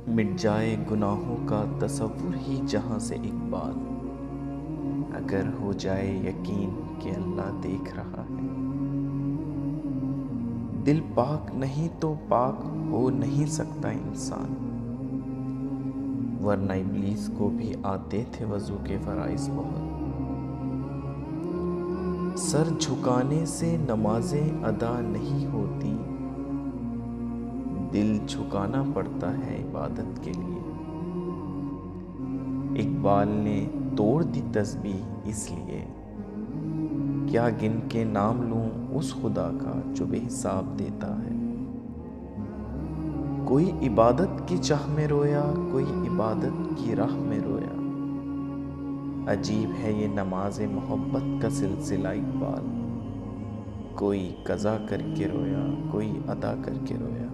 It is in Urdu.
مٹ جائے گناہوں کا تصور ہی جہاں سے اقبال، اگر ہو جائے یقین کہ اللہ دیکھ رہا ہے۔ دل پاک نہیں تو پاک ہو نہیں سکتا انسان، ورنہ ابلیس کو بھی آتے تھے وضو کے فرائض بہت۔ سر جھکانے سے نمازیں ادا نہیں ہوتی، دل جھکانا پڑتا ہے عبادت کے لیے۔ اقبال نے توڑ دی تسبیح اس لیے، کیا گن کے نام لوں اس خدا کا جو بے حساب دیتا ہے۔ کوئی عبادت کی چاہ میں رویا، کوئی عبادت کی راہ میں رویا، عجیب ہے یہ نماز محبت کا سلسلہ اقبال، کوئی قضا کر کے رویا، کوئی ادا کر کے رویا۔